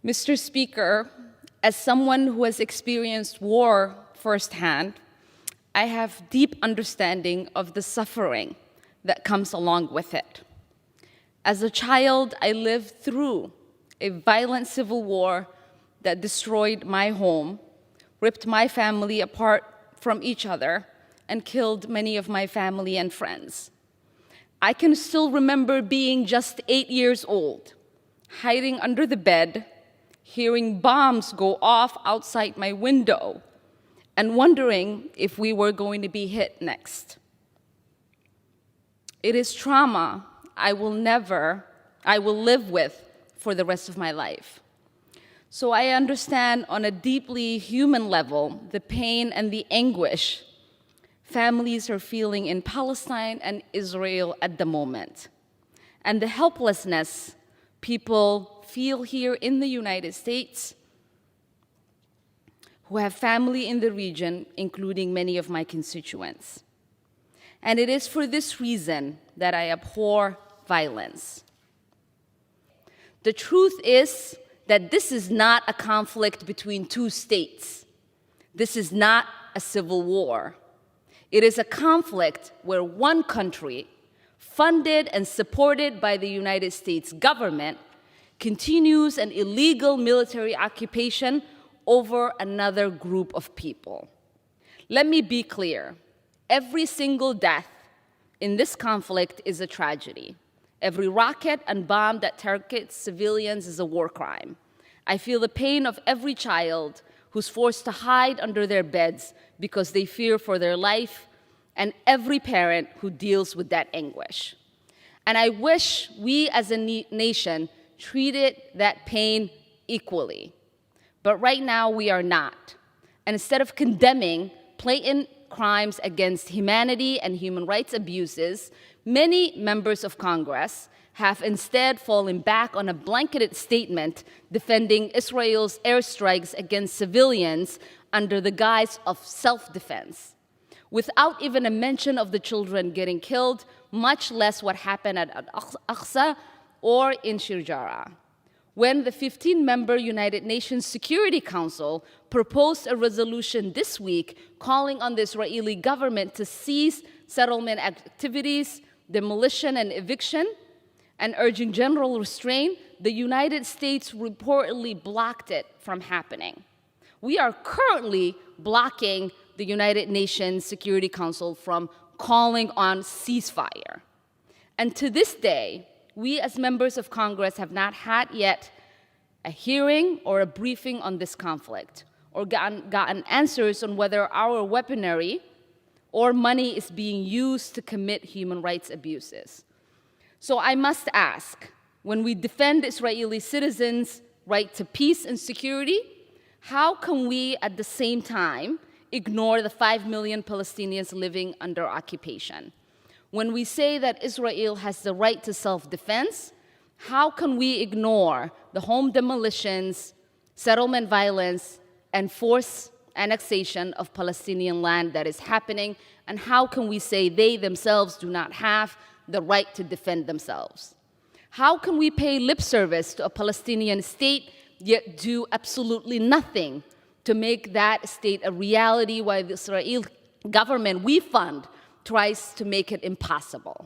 Mr. Speaker, as someone who has experienced war firsthand, I have deep understanding of the suffering that comes along with it. As a child, I lived through a violent civil war that destroyed my home, ripped my family apart from each other, and killed many of my family and friends. I can still remember being just 8 years old, hiding under the bed, hearing bombs go off outside my window, and wondering if we were going to be hit next. It is trauma I will live with for the rest of my life. So I understand on a deeply human level the pain and the anguish families are feeling in Palestine and Israel at the moment, and the helplessness people feel here in the United States who have family in the region, including many of my constituents. And it is for this reason that I abhor violence. The truth is that this is not a conflict between two states. This is not a civil war. It is a conflict where one country, funded and supported by the United States government, continues an illegal military occupation over another group of people. Let me be clear. Every single death in this conflict is a tragedy. Every rocket and bomb that targets civilians is a war crime. I feel the pain of every child who's forced to hide under their beds because they fear for their life, and every parent who deals with that anguish. And I wish we as a nation treated that pain equally. But right now we are not. And instead of condemning blatant crimes against humanity and human rights abuses, many members of Congress have instead fallen back on a blanketed statement defending Israel's airstrikes against civilians under the guise of self-defense, without even a mention of the children getting killed, much less what happened at Al-Aqsa or in Shirjara. When the 15-member United Nations Security Council proposed a resolution this week calling on the Israeli government to cease settlement activities, demolition and eviction, and urging general restraint, the United States reportedly blocked it from happening. We are currently blocking the United Nations Security Council from calling on ceasefire. And to this day, we as members of Congress have not had yet a hearing or a briefing on this conflict, or gotten answers on whether our weaponry or money is being used to commit human rights abuses. So I must ask, when we defend Israeli citizens' right to peace and security, how can we at the same time ignore the 5 million Palestinians living under occupation? When we say that Israel has the right to self-defense, how can we ignore the home demolitions, settlement violence, and forced annexation of Palestinian land that is happening? And how can we say they themselves do not have the right to defend themselves? How can we pay lip service to a Palestinian state, yet do absolutely nothing to make that state a reality while the Israeli government we fund tries to make it impossible?